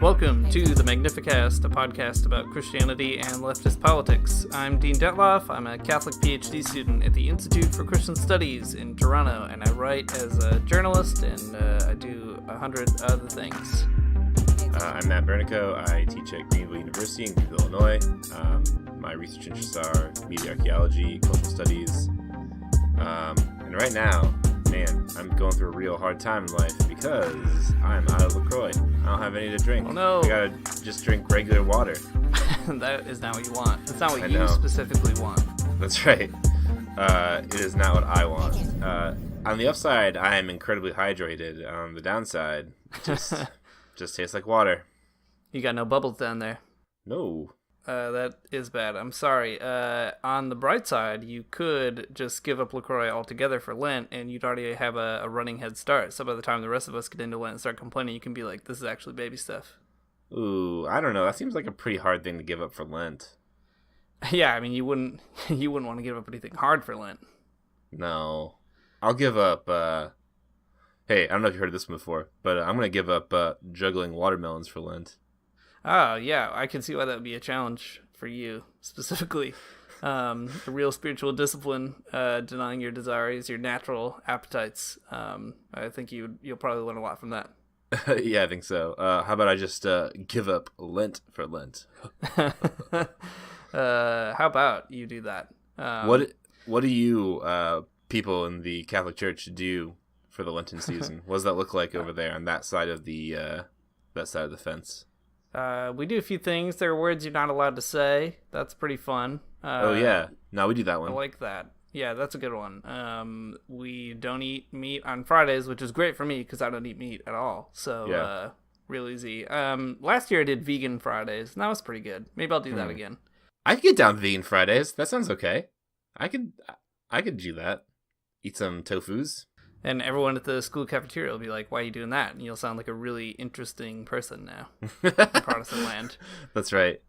Welcome to the Magnificast, a podcast about Christianity and leftist politics. I'm Dean Detloff. I'm a Catholic PhD student at the Institute for Christian Studies in Toronto, and I write as a journalist, and I do 100 other things. I'm Matt Bernico. I teach at Greenville University in Greenville, Illinois. My research interests are media archaeology, cultural studies, and right now, man, I'm going through a real hard time in life because I'm out of LaCroix. I don't have any to drink. Oh no! I gotta just drink regular water. That is not what you want. That's not what you specifically want. That's right. It is not what I want. On the upside, I am incredibly hydrated. On the downside, just tastes like water. You got no bubbles down there. No. That is bad. I'm sorry. On the bright side, you could just give up LaCroix altogether for Lent, and you'd already have a running head start. So by the time the rest of us get into Lent and start complaining, you can be like, this is actually baby stuff. Ooh, I don't know. That seems like a pretty hard thing to give up for Lent. Yeah, I mean, you wouldn't want to give up anything hard for Lent. No. I'll give up, hey, I don't know if you heard this one before, but I'm going to give up juggling watermelons for Lent. Oh, yeah, I can see why that would be a challenge for you, specifically. A real spiritual discipline, denying your desires, your natural appetites. I think you'll probably learn a lot from that. Yeah, I think so. How about I just give up Lent for Lent? How about you do that? What do you people in the Catholic Church do for the Lenten season? What does that look like over there on that side of the fence? We do a few things. There are words you're not allowed to say. That's pretty fun. Oh, yeah. No, we do that one. I like that. Yeah, that's a good one. We don't eat meat on Fridays, which is great for me because I don't eat meat at all. So, yeah. Real easy. Last year I did vegan Fridays, and that was pretty good. Maybe I'll do that again. I could get down vegan Fridays. That sounds okay. I could do that. Eat some tofus. And everyone at the school cafeteria will be like, why are you doing that? And you'll sound like a really interesting person now in Protestant land. That's right.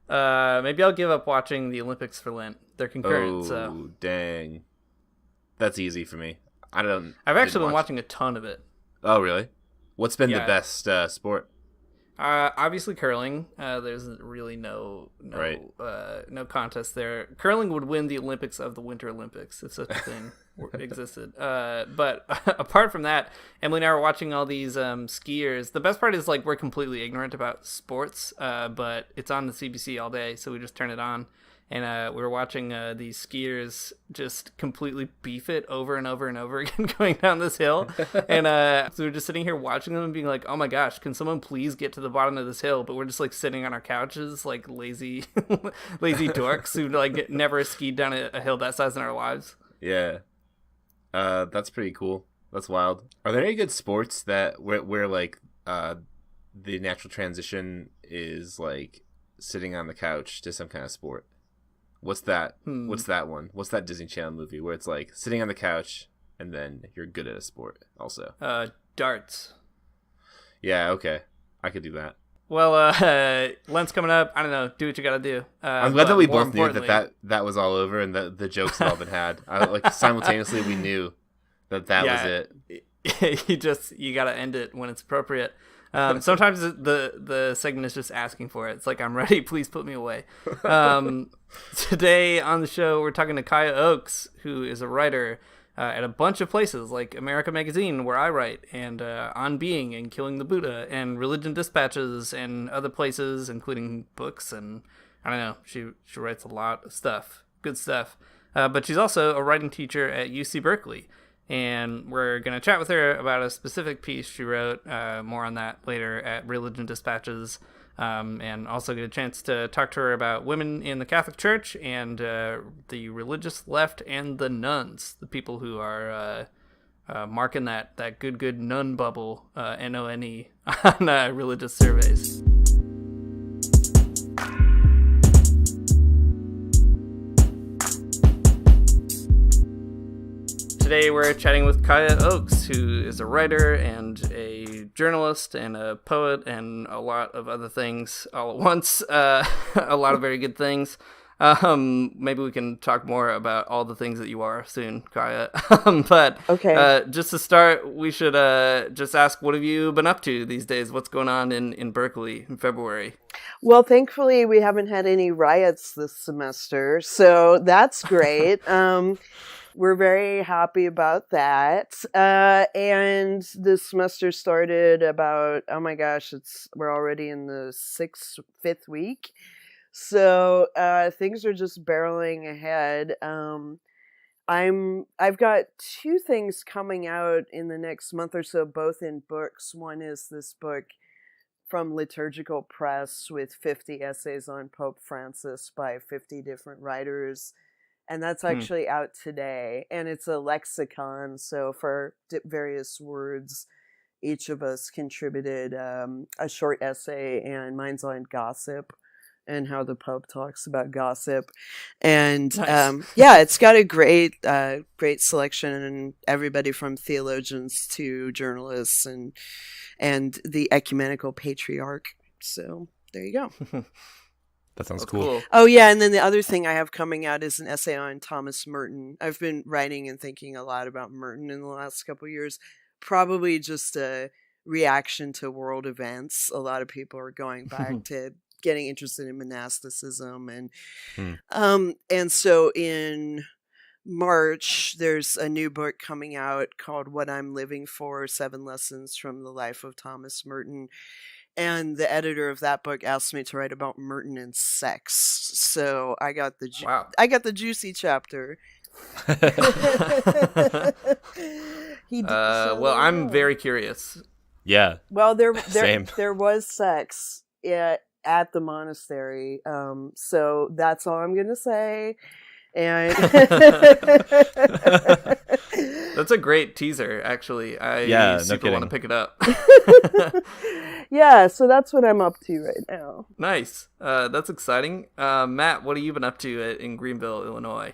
Maybe I'll give up watching the Olympics for Lent. They're concurrent. Oh, dang. That's easy for me. I've actually been watching a ton of it. Oh, really? What's been the best sport? Obviously curling. There's really no contest there. Curling would win the Olympics of the Winter Olympics if such a thing existed. But apart from that, Emily and I were watching all these skiers. The best part is like we're completely ignorant about sports, but it's on the CBC all day, so we just turn it on. And we were watching these skiers just completely beef it over and over and over again going down this hill. And so we were just sitting here watching them and being like, oh my gosh, can someone please get to the bottom of this hill? But we're just like sitting on our couches like lazy dorks who like never skied down a hill that size in our lives. Yeah. That's pretty cool. That's wild. Are there any good sports that where like the natural transition is like sitting on the couch to some kind of sport? What's that? What's that one? What's that Disney Channel movie where it's like sitting on the couch and then you're good at a sport also? Darts. Yeah, okay. I could do that. Well, Lent's coming up. I don't know. Do what you gotta do. I'm glad that we both knew that was all over and that the jokes had all been had. Like simultaneously we knew that was it. You gotta end it when it's appropriate. Sometimes the segment is just asking for it. It's like, I'm ready, please put me away. Today on the show, we're talking to Kaya Oakes, who is a writer at a bunch of places, like America Magazine, where I write, and On Being and Killing the Buddha, and Religion Dispatches, and other places, including books, and I don't know, she writes a lot of stuff, good stuff. But she's also a writing teacher at UC Berkeley. And we're going to chat with her about a specific piece she wrote, more on that later at Religion Dispatches, and also get a chance to talk to her about women in the Catholic Church and the religious left and the nuns, the people who are marking that good nun bubble, N-O-N-E, on religious surveys. Today we're chatting with Kaya Oakes, who is a writer and a journalist and a poet and a lot of other things all at once. A lot of very good things. Maybe we can talk more about all the things that you are soon, Kaya. But Okay. just to start, we should just ask, what have you been up to these days? What's going on in Berkeley in February? Well, thankfully, we haven't had any riots this semester, so that's great. We're very happy about that. And this semester started about, oh my gosh, we're already in the fifth week. So things are just barreling ahead. I've got two things coming out in the next month or so, both in books. One is this book from Liturgical Press with 50 essays on Pope Francis by 50 different writers. And that's Hmm. actually out today. And it's a lexicon. So for various words, each of us contributed a short essay, and mine's on gossip and how the Pope talks about gossip. And Nice. yeah, it's got a great selection, and everybody from theologians to journalists and the ecumenical patriarch. So there you go. That sounds Oh, cool. cool. Oh yeah, and then the other thing I have coming out is an essay on Thomas Merton. I've been writing and thinking a lot about Merton in the last couple of years. Probably just a reaction to world events. A lot of people are going back to getting interested in monasticism, Hmm. and so in March there's a new book coming out called What I'm Living For: 7 Lessons from the Life of Thomas Merton. And the editor of that book asked me to write about Merton and sex. So I got Wow. the juicy chapter. Well, I'm very curious. Yeah. Well, Same. there was sex at the monastery. So that's all I'm gonna say. And That's a great teaser, actually. I super want to pick it up. yeah, so that's what I'm up to right now. Nice. That's exciting. Matt, what have you been up to in Greenville, Illinois?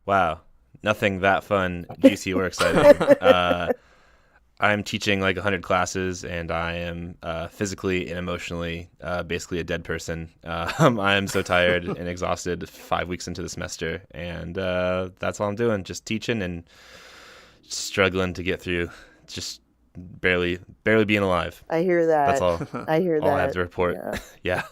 Wow. Nothing that fun, juicy, or exciting. I'm teaching like 100 classes, and I am physically and emotionally basically a dead person. I am so tired and exhausted 5 weeks into the semester, and that's all I'm doing, just teaching and struggling to get through, just barely being alive. I hear that. That's all. I hear that. All I have to report. Yeah.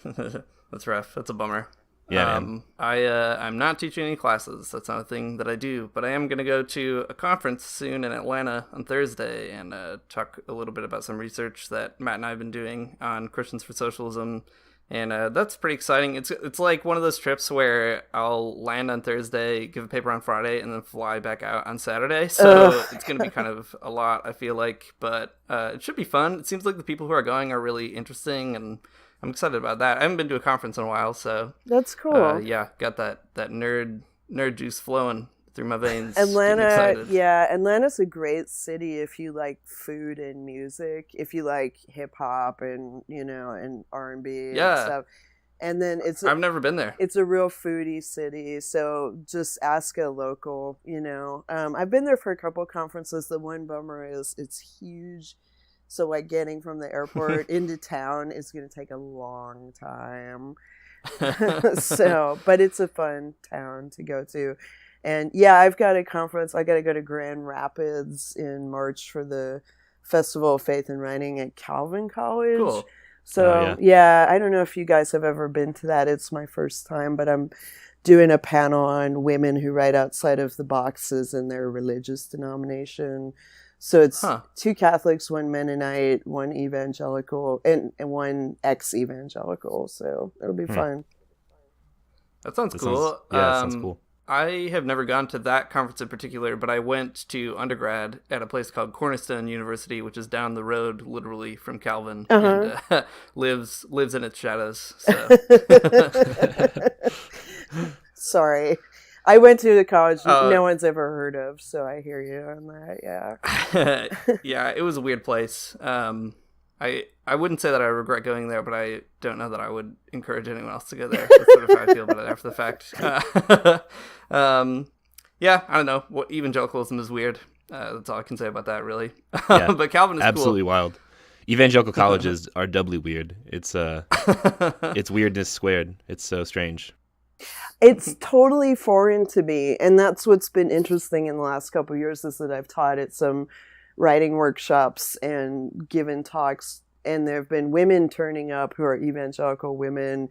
That's rough. That's a bummer. Yeah, man. I'm not teaching any classes. That's not a thing that I do. But I am going to go to a conference soon in Atlanta on Thursday and talk a little bit about some research that Matt and I have been doing on Christians for Socialism. And that's pretty exciting. It's like one of those trips where I'll land on Thursday, give a paper on Friday, and then fly back out on Saturday. So it's going to be kind of a lot, I feel like. But it should be fun. It seems like the people who are going are really interesting, and I'm excited about that. I haven't been to a conference in a while, so that's cool. yeah, got that nerd juice flowing through my veins. Atlanta, yeah, Atlanta's a great city if you like food and music, if you like hip hop and and R&B and stuff. And then I've never been there. It's a real foodie city, so just ask a local. I've been there for a couple of conferences. The one bummer is it's huge. So like getting from the airport into town is going to take a long time. But it's a fun town to go to. And yeah, I've got a conference. I got to go to Grand Rapids in March for the Festival of Faith and Writing at Calvin College. Cool. So yeah, I don't know if you guys have ever been to that. It's my first time, but I'm doing a panel on women who write outside of the boxes in their religious denomination. So it's 2 Catholics, 1 Mennonite, 1 evangelical, and 1 ex-evangelical. So it'll be fun. That sounds cool. That sounds cool. I have never gone to that conference in particular, but I went to undergrad at a place called Cornerstone University, which is down the road, literally, from Calvin, and lives in its shadows. So. Sorry. I went to the college no one's ever heard of, so I hear you on that, yeah. Yeah, it was a weird place. I wouldn't say that I regret going there, but I don't know that I would encourage anyone else to go there. That's sort of how I feel about it after the fact. Yeah, I don't know. Evangelicalism is weird. That's all I can say about that, really. Yeah, but Calvin is absolutely cool. Wild. Evangelical colleges are doubly weird. It's weirdness squared. It's so strange. It's totally foreign to me. And that's what's been interesting in the last couple of years is that I've taught at some writing workshops and given talks. And there have been women turning up who are evangelical women.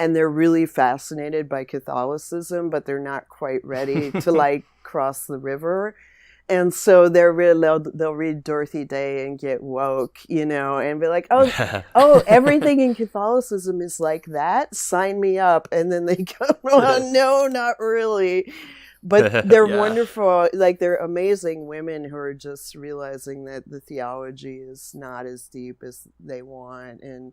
And they're really fascinated by Catholicism, but they're not quite ready to like cross the river. And so they'll read Dorothy Day and get woke, you know, and be like, oh, everything in Catholicism is like that. Sign me up. And then they go, oh, no, not really. But they're wonderful. Like, they're amazing women who are just realizing that the theology is not as deep as they want. And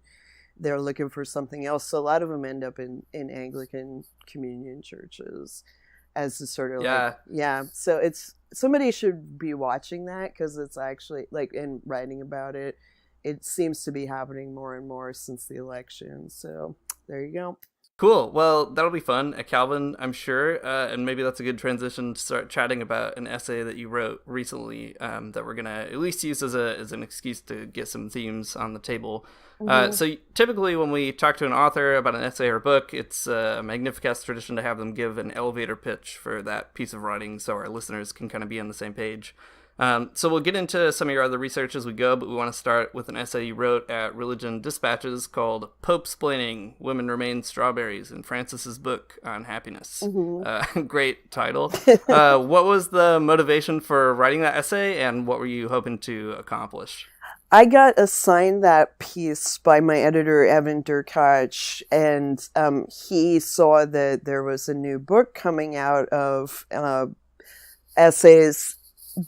they're looking for something else. So a lot of them end up in Anglican communion churches as a sort of so it's somebody should be watching that because it's actually like and writing about it. It seems to be happening more and more since the election. So there you go. Cool. Well, that'll be fun at Calvin, I'm sure. And maybe that's a good transition to start chatting about an essay that you wrote recently that we're going to at least use as an excuse to get some themes on the table. So typically when we talk to an author about an essay or book, it's a Magnificast tradition to have them give an elevator pitch for that piece of writing so our listeners can kind of be on the same page. So we'll get into some of your other research as we go, but we want to start with an essay you wrote at Religion Dispatches called Popesplaining, Women Remain Strawberries in Francis's book on happiness. Great title. What was the motivation for writing that essay, and what were you hoping to accomplish? I got assigned that piece by my editor, Evan Durkach, and he saw that there was a new book coming out of essays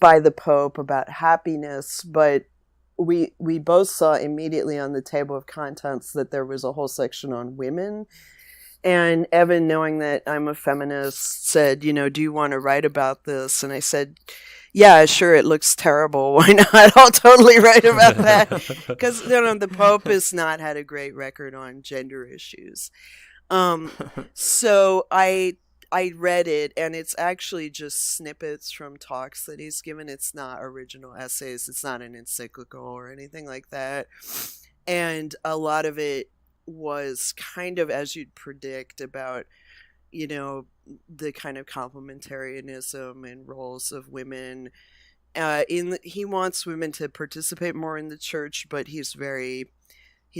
by the Pope about happiness, but we both saw immediately on the table of contents that there was a whole section on women. And Evan, knowing that I'm a feminist, said, you know, do you want to write about this? And I said, yeah, sure, it looks terrible. Why not? I'll totally write about that. Because, you know, the Pope has not had a great record on gender issues. So I read it, and it's actually just snippets from talks that he's given. It's not original essays. It's not an encyclical or anything like that. And a lot of it was kind of, as you'd predict, about, you know, the kind of complementarianism and roles of women. He wants women to participate more in the church, but he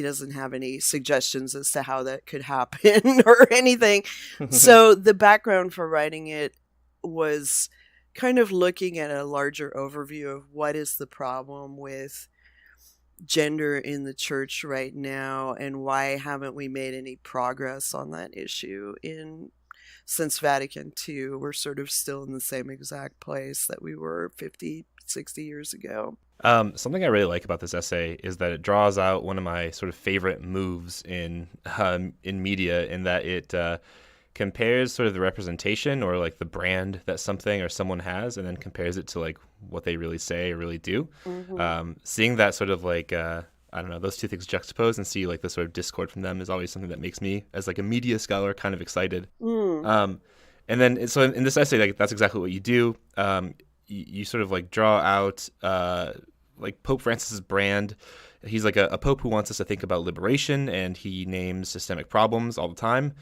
doesn't have any suggestions as to how that could happen or anything. So the background for writing it was kind of looking at a larger overview of what is the problem with gender in the church right now, and why haven't we made any progress on that issue since Vatican II. We're sort of still in the same exact place that we were 50, 60 years ago. Something I really like about this essay is that it draws out one of my sort of favorite moves in media, in that it compares sort of the representation or like the brand that something or someone has, and then compares it to like what they really say or really do. Seeing that sort of like I don't know, those two things juxtaposed and see like the sort of discord from them is always something that makes me, as like a media scholar, kind of excited. And then so in this essay, like that's exactly what you do. You sort of like draw out like Pope Francis's brand. He's like a pope who wants us to think about liberation, and he names systemic problems all the time.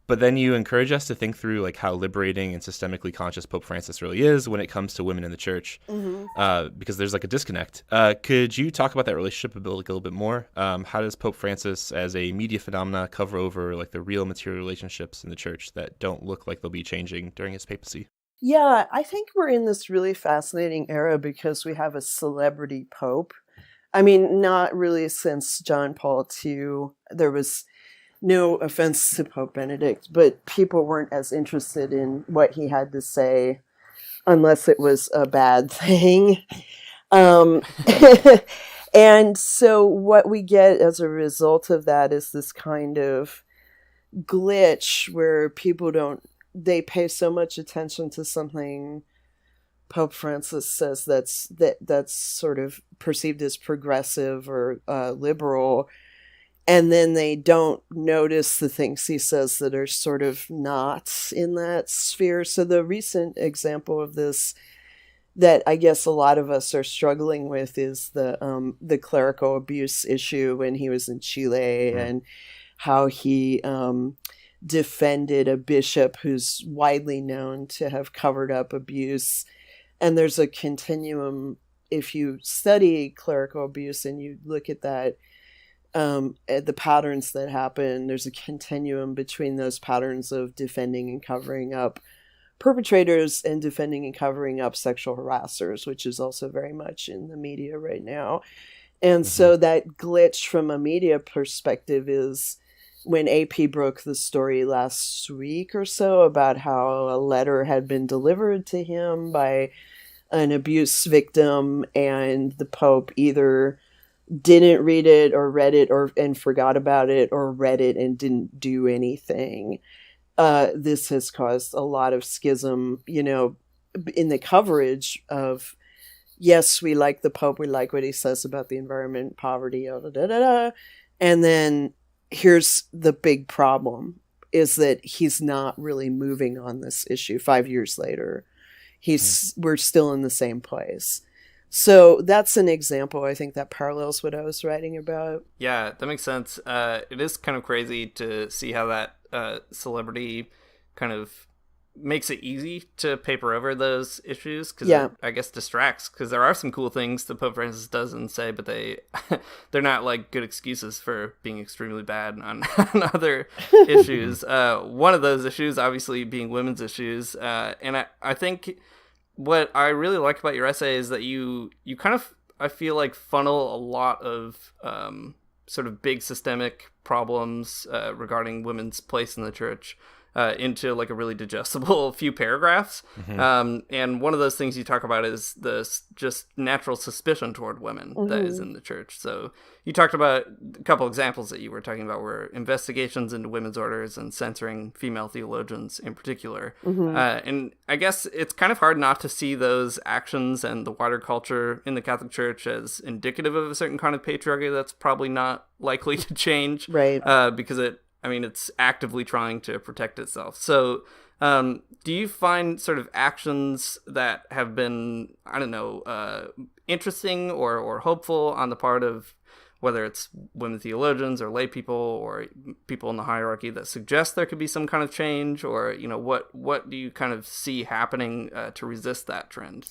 But then you encourage us to think through like how liberating and systemically conscious Pope Francis really is when it comes to women in the church, because there's like a disconnect. Could you talk about that relationship a little bit more? How does Pope Francis, as a media phenomena, cover over like the real material relationships in the church that don't look like they'll be changing during his papacy? Yeah, I think we're in this really fascinating era because we have a celebrity pope. I mean, not really since John Paul II. There was no offense to Pope Benedict, but people weren't as interested in what he had to say unless it was a bad thing. And so what we get as a result of that is this kind of glitch where they pay so much attention to something Pope Francis says that's sort of perceived as progressive or liberal, and then they don't notice the things he says that are sort of not in that sphere. So the recent example of this that I guess a lot of us are struggling with is the clerical abuse issue when he was in Chile, and how he defended a bishop who's widely known to have covered up abuse. And there's a continuum. If you study clerical abuse and you look at that, at the patterns that happen, there's a continuum between those patterns of defending and covering up perpetrators and defending and covering up sexual harassers, which is also very much in the media right now. And so that glitch from a media perspective is when AP broke the story last week or so about how a letter had been delivered to him by an abuse victim, and the Pope either didn't read it or read it and forgot about it, or read it and didn't do anything. This has caused a lot of schism, in the coverage of, yes, we like the Pope, we like what he says about the environment, poverty, and then here's the big problem, is that he's not really moving on this issue 5 years later. We're still in the same place. So that's an example, I think, that parallels what I was writing about. Yeah, that makes sense. It is kind of crazy to see how that celebrity kind of makes it easy to paper over those issues, because it, I guess, distracts, because there are some cool things that Pope Francis does and say, but they're not like good excuses for being extremely bad on other issues. One of those issues obviously being women's issues, and I think what I really like about your essay is that you kind of, I feel like, funnel a lot of sort of big systemic problems regarding women's place in the church into like a really digestible few paragraphs. And one of those things you talk about is this just natural suspicion toward women that is in the church. So you talked about a couple examples that you were talking about were investigations into women's orders and censoring female theologians in particular. And I guess it's kind of hard not to see those actions and the wider culture in the Catholic Church as indicative of a certain kind of patriarchy that's probably not likely to change. Right. Because it's actively trying to protect itself. So do you find sort of actions that have been, interesting or hopeful on the part of whether it's women theologians or lay people or people in the hierarchy that suggest there could be some kind of change, or, what do you kind of see happening to resist that trend?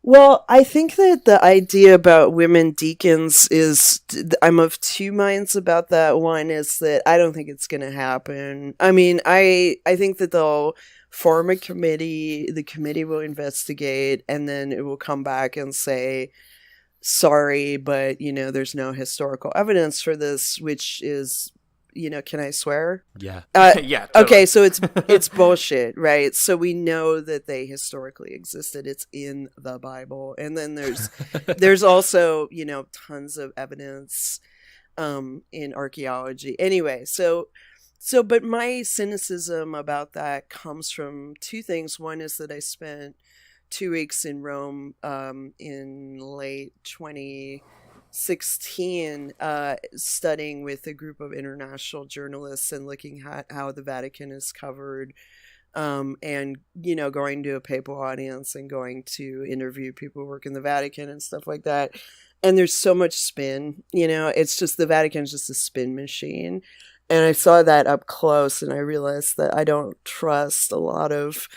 Well, I think that the idea about women deacons is, I'm of two minds about that. One is that I don't think it's going to happen. I mean, I think that they'll form a committee, the committee will investigate, and then it will come back and say, sorry, but, there's no historical evidence for this, which is, can I swear? Yeah. Yeah. Totally. Okay, so it's bullshit, right? So we know that they historically existed. It's in the Bible. And then there's also, tons of evidence in archaeology. Anyway, but my cynicism about that comes from two things. One is that I spent 2 weeks in Rome in late 2016 studying with a group of international journalists and looking at how the Vatican is covered, and going to a papal audience and going to interview people who work in the Vatican and stuff like that. And there's so much spin, it's just, the Vatican's just a spin machine. And I saw that up close, and I realized that I don't trust a lot of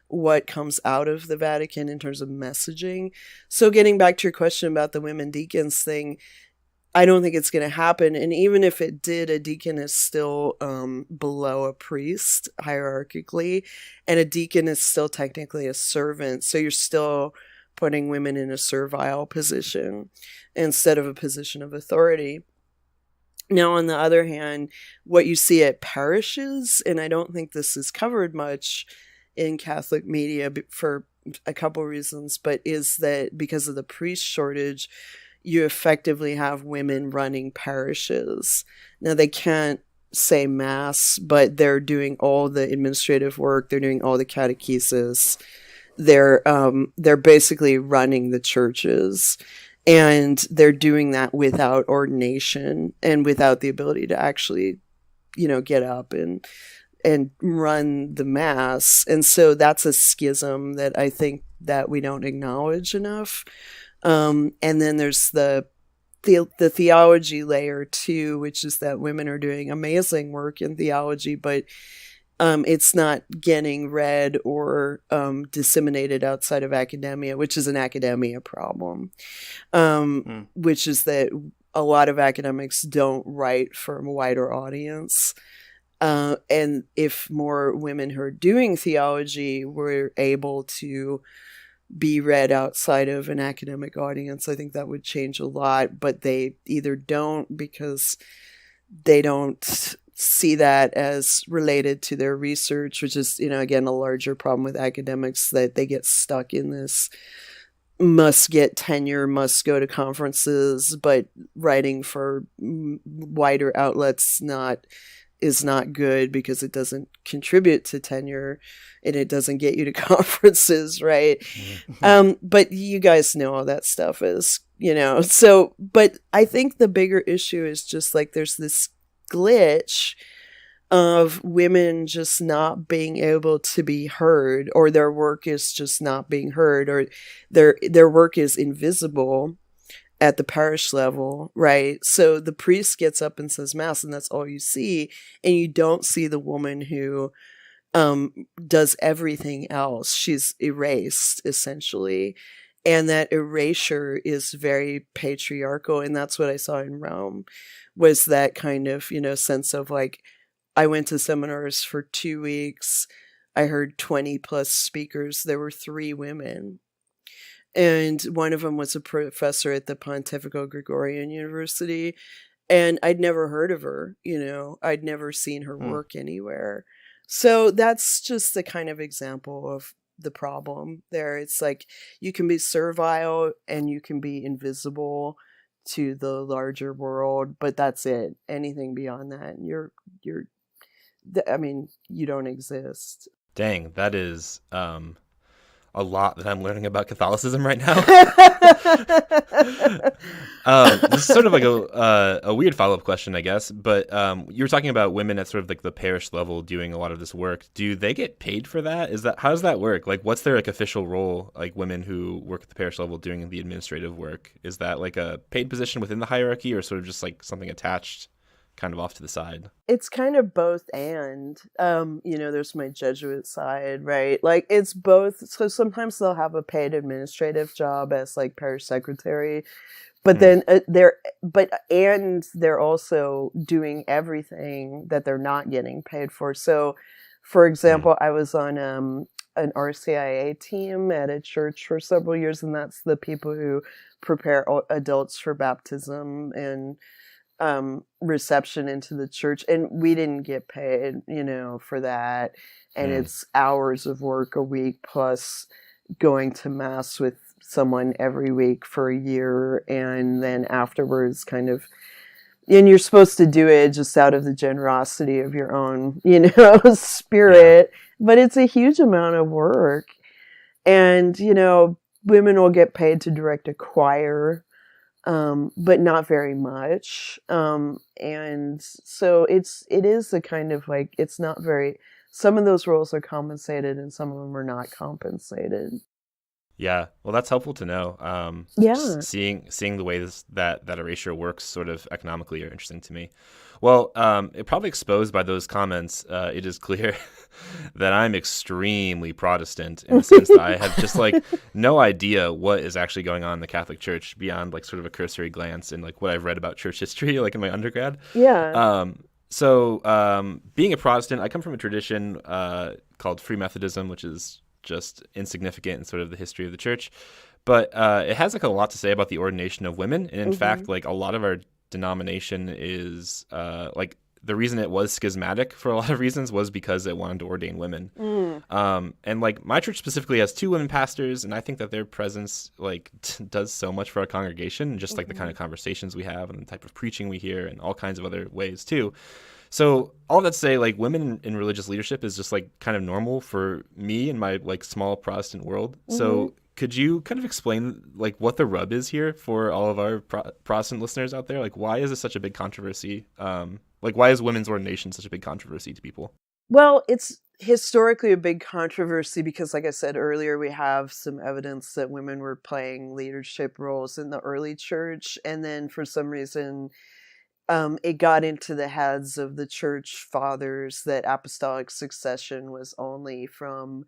what comes out of the Vatican in terms of messaging. So getting back to your question about the women deacons thing, I don't think it's going to happen. And even if it did, a deacon is still below a priest hierarchically, and a deacon is still technically a servant. So you're still putting women in a servile position instead of a position of authority. Now, on the other hand, what you see at parishes, and I don't think this is covered much in Catholic media for a couple reasons, but is that because of the priest shortage, you effectively have women running parishes. Now, they can't say mass, but they're doing all the administrative work. They're doing all the catechesis. They're basically running the churches, and they're doing that without ordination and without the ability to actually, get up and run the mass. And so that's a schism that I think that we don't acknowledge enough. And then there's the the theology layer too, which is that women are doing amazing work in theology, but it's not getting read or disseminated outside of academia, which is an academia problem, which is that a lot of academics don't write for a wider audience. And if more women who are doing theology were able to be read outside of an academic audience, I think that would change a lot. But they either don't because they don't see that as related to their research, which is, again, a larger problem with academics, that they get stuck in this must get tenure, must go to conferences, but writing for wider outlets is not good because it doesn't contribute to tenure and it doesn't get you to conferences, right? But you guys know all that stuff is, so, but I think the bigger issue is just like there's this glitch of women just not being able to be heard, or their work is just not being heard, or their work is invisible at the parish level, right? So the priest gets up and says mass, and that's all you see, and you don't see the woman who does everything else. She's erased, essentially. And that erasure is very patriarchal, and that's what I saw in Rome, was that kind of, sense of like, I went to seminars for 2 weeks. I heard 20 plus speakers. There were 3 women. And one of them was a professor at the Pontifical Gregorian University. And I'd never heard of her, I'd never seen her work anywhere. So that's just the kind of example of the problem there. It's like you can be servile and you can be invisible to the larger world, but that's it. Anything beyond that, you don't exist. Dang, that is a lot that I'm learning about Catholicism right now. This is sort of like a weird follow-up question, I guess. But you were talking about women at sort of like the parish level doing a lot of this work. Do they get paid for that? How does that work? Like, what's their like official role? Like women who work at the parish level doing the administrative work, is that like a paid position within the hierarchy, or sort of just like something attached, kind of off to the side? It's kind of both and, there's my Jesuit side, right? Like it's both. So sometimes they'll have a paid administrative job as like parish secretary, but then they're also doing everything that they're not getting paid for. So for example, I was on an RCIA team at a church for several years, and that's the people who prepare adults for baptism and reception into the church, and we didn't get paid, for that. And it's hours of work a week plus going to mass with someone every week for a year, and then afterwards kind of, and you're supposed to do it just out of the generosity of your own, spirit, but it's a huge amount of work. And, women will get paid to direct a choir, but not very much. And so it is a kind of like, it's not very, some of those roles are compensated and some of them are not compensated. Yeah, well, that's helpful to know. Seeing the way that erasure works sort of economically are interesting to me. Well, it probably exposed by those comments, it is clear that I'm extremely Protestant in the sense that I have just like no idea what is actually going on in the Catholic Church beyond like sort of a cursory glance and like what I've read about church history, like in my undergrad. Yeah. So being a Protestant, I come from a tradition called Free Methodism, which is just insignificant in sort of the history of the church. But it has like a lot to say about the ordination of women. And in fact, like a lot of our denomination is like the reason it was schismatic for a lot of reasons was because it wanted to ordain women. And like my church specifically has 2 women pastors, and I think that their presence like does so much for our congregation, and just like the kind of conversations we have and the type of preaching we hear and all kinds of other ways too. So all that to say, like women in religious leadership is just like kind of normal for me in my like small Protestant world. So could you kind of explain like what the rub is here for all of our Protestant listeners out there? Like why is this such a big controversy? Like why is women's ordination such a big controversy to people? Well, it's historically a big controversy because, like I said earlier, we have some evidence that women were playing leadership roles in the early church. And then for some reason, it got into the heads of the church fathers that apostolic succession was only from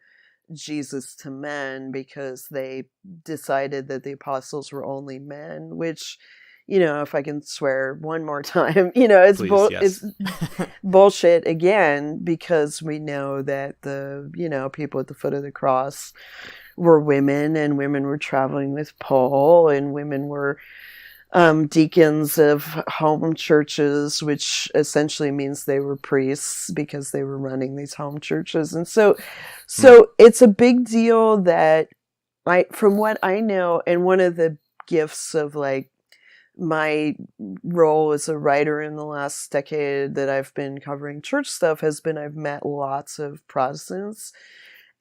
Jesus to men because they decided that the apostles were only men, which, if I can swear one more time, Please, yes. it's bullshit again, because we know that the, people at the foot of the cross were women, and women were traveling with Paul, and women were deacons of home churches, which essentially means they were priests because they were running these home churches. And so it's a big deal that from what I know, and one of the gifts of like my role as a writer in the last decade that I've been covering church stuff has been I've met lots of Protestants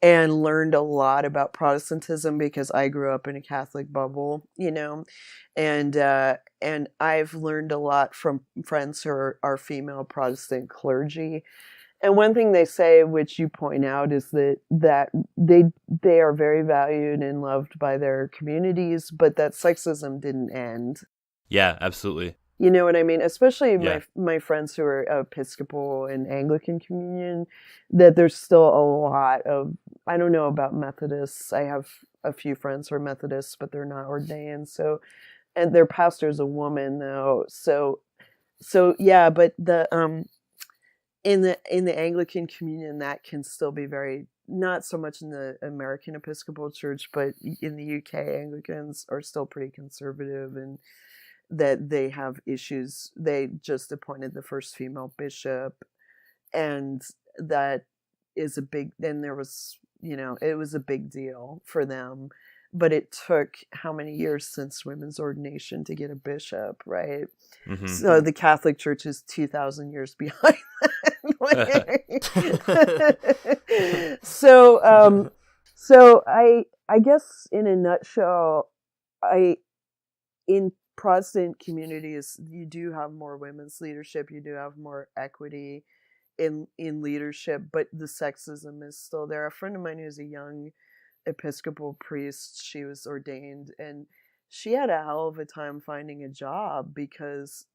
and learned a lot about Protestantism because I grew up in a Catholic bubble, and I've learned a lot from friends who are female Protestant clergy. And one thing they say, which you point out, is that they are very valued and loved by their communities, but that sexism didn't end. Yeah, absolutely. You know what I mean? Especially Yeah. my friends who are Episcopal and Anglican communion, that there's still a lot of, I don't know about Methodists. I have a few friends who are Methodists, but they're not ordained. So, and their pastor's a woman though. So yeah, but in the Anglican communion, that can still be very, not so much in the American Episcopal Church, but in the UK, Anglicans are still pretty conservative, and that they have issues. They just appointed the first female bishop, and that is a big, then there was, it was a big deal for them, but it took how many years since women's ordination to get a bishop, right? Mm-hmm. So the Catholic Church is 2,000 years behind that. So I guess in a nutshell, in Protestant communities, you do have more women's leadership, you do have more equity in leadership, but the sexism is still there. A friend of mine who's a young Episcopal priest, she was ordained, and she had a hell of a time finding a job because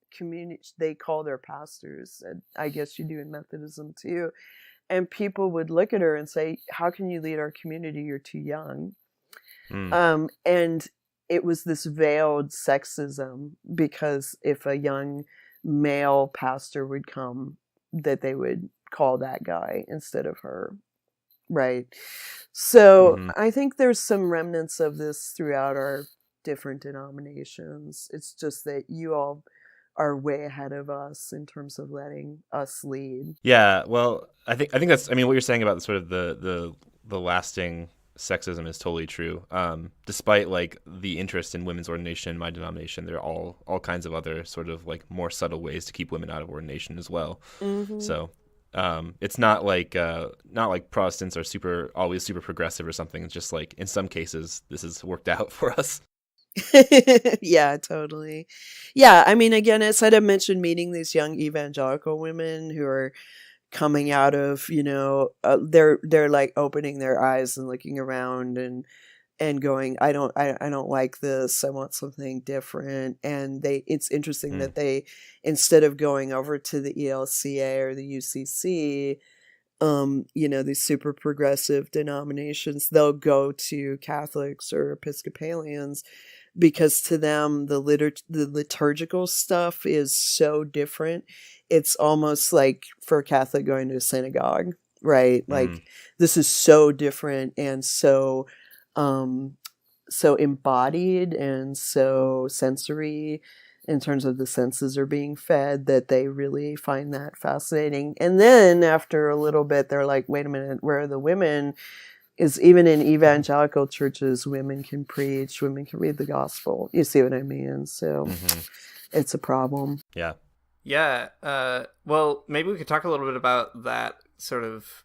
they call their pastors, and I guess you do in Methodism too, and people would look at her and say, how can you lead our community? You're too young. And it was this veiled sexism, because if a young male pastor would come, that they would call that guy instead of her. Right. So I think there's some remnants of this throughout our different denominations. It's just that you all are way ahead of us in terms of letting us lead. Yeah, well, I think that's, I mean, what you're saying about sort of the lasting sexism is totally true. Despite like the interest in women's ordination in my denomination, there are all kinds of other sort of like more subtle ways to keep women out of ordination as well. So it's not like Protestants are always super progressive or something. It's just like in some cases this has worked out for us. Yeah, totally. Yeah, I mean, again, as I mentioned, meeting these young evangelical women who are coming out of, they're like opening their eyes and looking around and going, I don't like this. I want something different. And it's interesting that they, instead of going over to the ELCA or the UCC, these super progressive denominations, they'll go to Catholics or Episcopalians, because to them the liturgical stuff is so different. It's almost like for a Catholic going to a synagogue, right? Like this is so different and so embodied and so sensory in terms of the senses are being fed, that they really find that fascinating. And then after a little bit, they're like, wait a minute, where are the women? Is even in evangelical churches, women can preach, women can read the gospel. You see what I mean? So it's a problem. Yeah. Yeah. Well, maybe we could talk a little bit about that sort of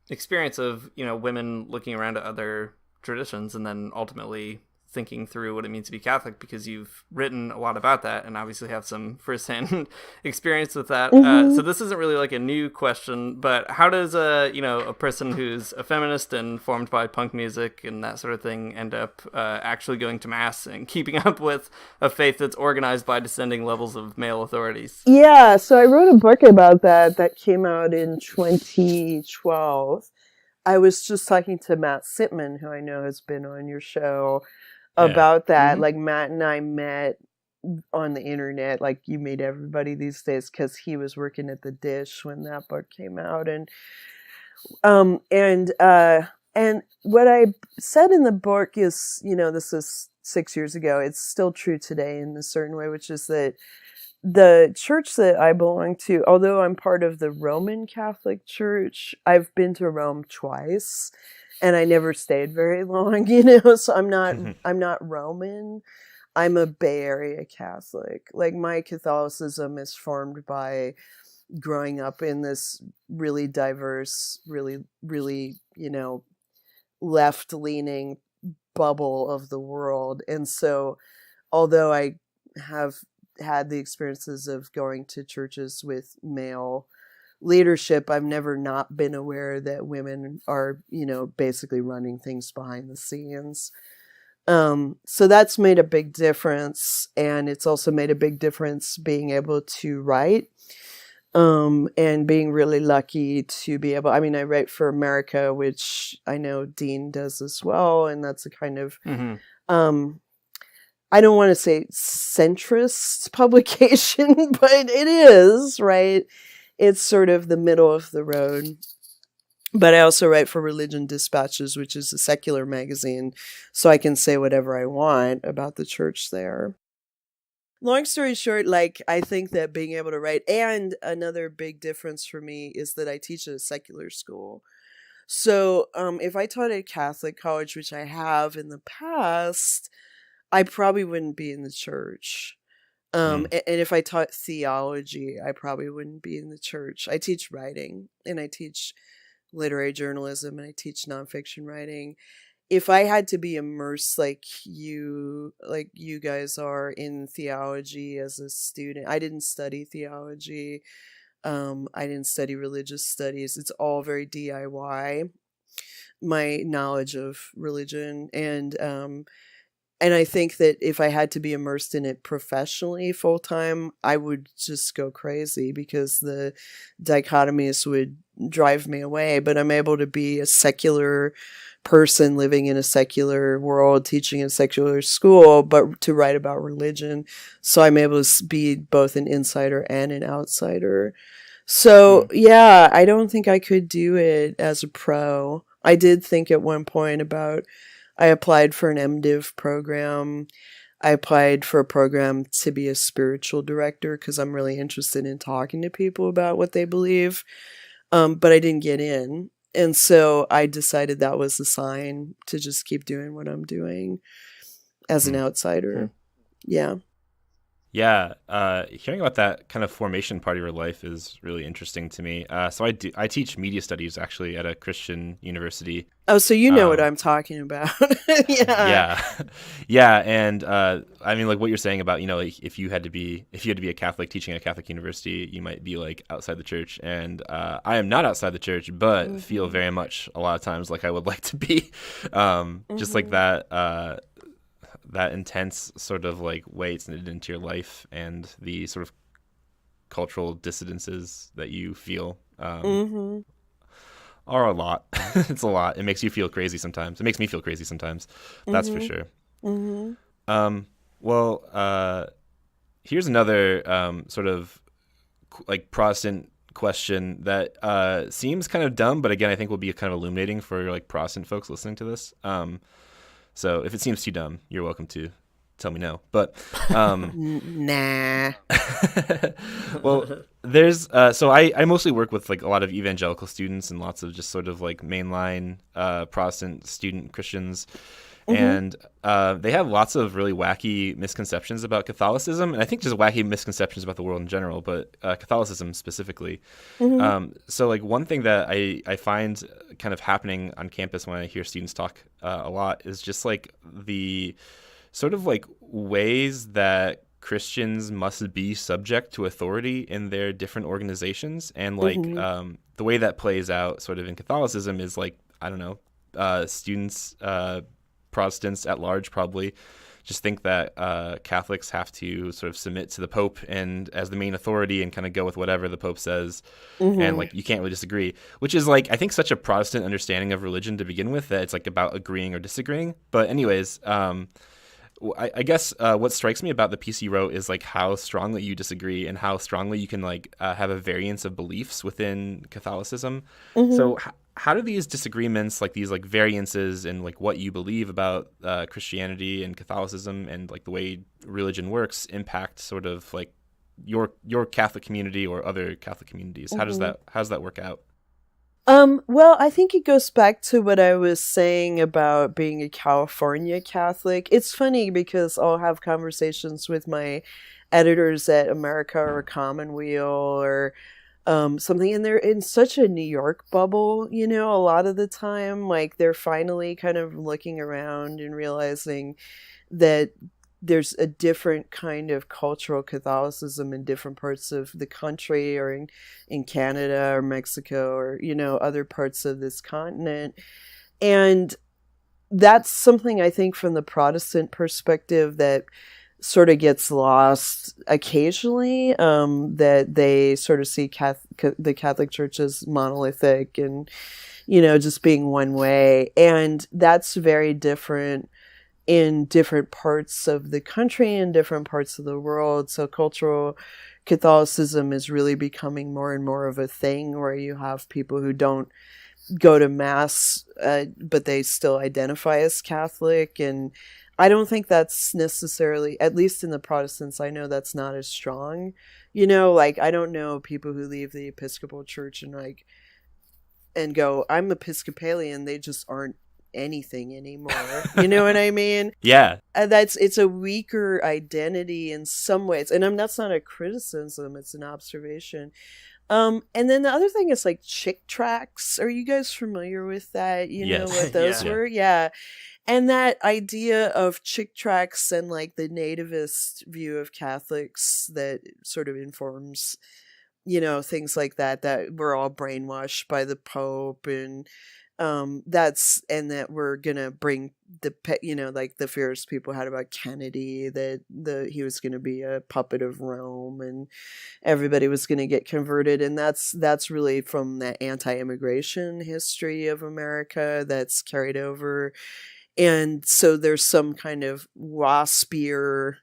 experience of, women looking around at other traditions and then ultimately thinking through what it means to be Catholic, because you've written a lot about that and obviously have some firsthand experience with that. So this isn't really like a new question, but how does a person who's a feminist and formed by punk music and that sort of thing end up actually going to mass and keeping up with a faith that's organized by descending levels of male authorities? Yeah, so I wrote a book about that came out in 2012. I was just talking to Matt Sitman, who I know has been on your show, about that. Like, Matt and I met on the internet, like you meet everybody these days, because he was working at the Dish when that book came out. And what I said in the book is, this is 6 years ago. It's still true today in a certain way, which is that the church that I belong to, although I'm part of the Roman Catholic Church, I've been to Rome twice, and I never stayed very long, so I'm not Roman. I'm a Bay Area Catholic. Like, my Catholicism is formed by growing up in this really diverse, really, really, left-leaning bubble of the world. And so, although I have had the experiences of going to churches with male leadership, I've never not been aware that women are, basically running things behind the scenes. So that's made a big difference. And it's also made a big difference being able to write, and being really lucky to be able, I write for America, which I know Dean does as well. And that's a kind of, I don't want to say centrist publication, but it is, right? It's sort of the middle of the road. But I also write for Religion Dispatches, which is a secular magazine, so I can say whatever I want about the church there. Long story short, I think that being able to write, and another big difference for me is that I teach at a secular school. So if I taught at a Catholic college, which I have in the past, I probably wouldn't be in the church. And if I taught theology, I probably wouldn't be in the church. I teach writing, and I teach literary journalism, and I teach nonfiction writing. If I had to be immersed like you guys are in theology as a student, I didn't study theology. I didn't study religious studies. It's all very DIY, my knowledge of religion. And I think that if I had to be immersed in it professionally full time, I would just go crazy, because the dichotomies would drive me away. But I'm able to be a secular person living in a secular world, teaching in a secular school, but to write about religion. So I'm able to be both an insider and an outsider. So yeah, I don't think I could do it as a pro. I did think at one point about, I applied for an MDiv program. I applied for a program to be a spiritual director, because I'm really interested in talking to people about what they believe. But I didn't get in. And so I decided that was the sign to just keep doing what I'm doing as an outsider. Yeah. Yeah, hearing about that kind of formation part of your life is really interesting to me. So I teach media studies actually at a Christian university. Oh, so you know what I'm talking about. Yeah. Yeah, and like what you're saying about, if you had to be a Catholic teaching at a Catholic university, you might be like outside the church. And I am not outside the church, but feel very much a lot of times like I would like to be, just like that intense sort of like way it's knitted into your life, and the sort of cultural dissidences that you feel are a lot. It's a lot. It makes you feel crazy sometimes. It makes me feel crazy sometimes. That's for sure. Well, here's another sort of like Protestant question that seems kind of dumb, but again, I think will be kind of illuminating for like Protestant folks listening to this. So if it seems too dumb, you're welcome to tell me no. But nah. Well, there's so I mostly work with like a lot of evangelical students and lots of just sort of like mainline Protestant student Christians. And they have lots of really wacky misconceptions about Catholicism, and I think just wacky misconceptions about the world in general, but Catholicism specifically. So like one thing that I find kind of happening on campus when I hear students talk a lot is just like sort of like ways that Christians must be subject to authority in their different organizations. And like the way that plays out sort of in Catholicism is like, I don't know, students, Protestants at large probably just think that Catholics have to sort of submit to the Pope and as the main authority and kind of go with whatever the Pope says. And like you can't really disagree, which is like I think such a Protestant understanding of religion to begin with, that it's like about agreeing or disagreeing. But anyways, I guess what strikes me about the piece you wrote is like how strongly you disagree and how strongly you can like have a variance of beliefs within Catholicism. So how do these disagreements, like these like variances in like what you believe about Christianity and Catholicism and like the way religion works, impact sort of like your Catholic community or other Catholic communities? How does that work out? Well, I think it goes back to what I was saying about being a California Catholic. It's funny because I'll have conversations with my editors at America or Commonweal or something, and they're in such a New York bubble, you know, a lot of the time. Like they're finally kind of looking around and realizing that there's a different kind of cultural Catholicism in different parts of the country or in Canada or Mexico or, you know, other parts of this continent. And that's something I think from the Protestant perspective that sort of gets lost occasionally, that they sort of see the Catholic Church as monolithic and, you know, just being one way. And that's very different in different parts of the country and different parts of the world. So cultural Catholicism is really becoming more and more of a thing where you have people who don't go to Mass, but they still identify as Catholic. And I don't think that's necessarily, at least in the Protestants, I know that's not as strong. You know, like I don't know people who leave the Episcopal Church and go, I'm Episcopalian. They just aren't anything anymore. You know what I mean? Yeah. It's a weaker identity in some ways. And that's not a criticism, it's an observation. And then the other thing is like chick tracts. Are you guys familiar with that? You know what those were? Yeah. And that idea of chick tracts and like the nativist view of Catholics that sort of informs, you know, things like that we're all brainwashed by the Pope and that we're gonna bring you know, like the fears people had about Kennedy, that he was gonna be a puppet of Rome and everybody was gonna get converted. And that's really from the anti-immigration history of America that's carried over. And so there's some kind of waspier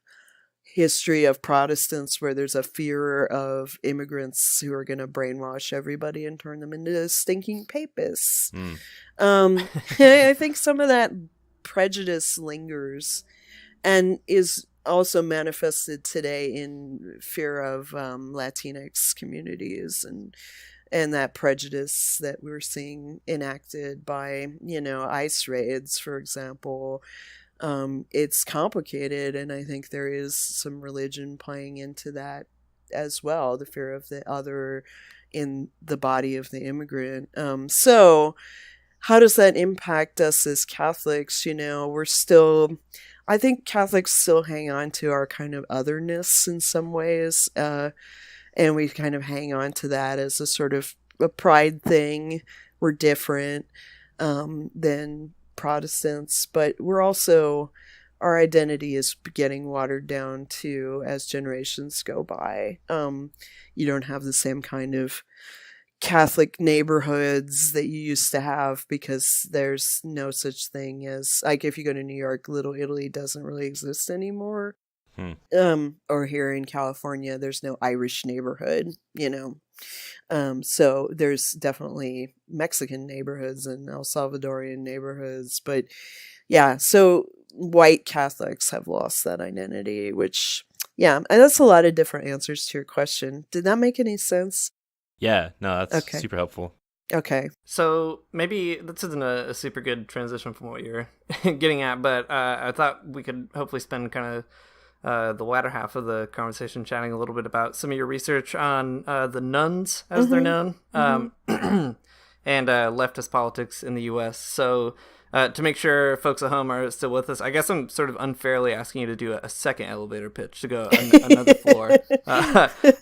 history of Protestants where there's a fear of immigrants who are going to brainwash everybody and turn them into stinking papists. I think some of that prejudice lingers and is also manifested today in fear of Latinx communities and that prejudice that we're seeing enacted by, you know, ICE raids, for example. It's complicated, and I think there is some religion playing into that as well, the fear of the other in the body of the immigrant. So how does that impact us as Catholics? You know, I think Catholics still hang on to our kind of otherness in some ways, and we kind of hang on to that as a sort of a pride thing. We're different than Protestants, but we're also, our identity is getting watered down too as generations go by. You don't have the same kind of Catholic neighborhoods that you used to have because there's no such thing as, like, if you go to New York, Little Italy doesn't really exist anymore. Or here in California, there's no Irish neighborhood, you know. So there's definitely Mexican neighborhoods and El Salvadorian neighborhoods, but yeah, so white Catholics have lost that identity, which, yeah, and that's a lot of different answers to your question. Did that make any sense? Yeah, no, that's super helpful. Okay. So maybe this isn't a super good transition from what you're getting at, but I thought we could hopefully spend kind of the latter half of the conversation chatting a little bit about some of your research on the nuns, as they're known, and leftist politics in the U.S. So To make sure folks at home are still with us, I guess I'm sort of unfairly asking you to do a second elevator pitch to go another floor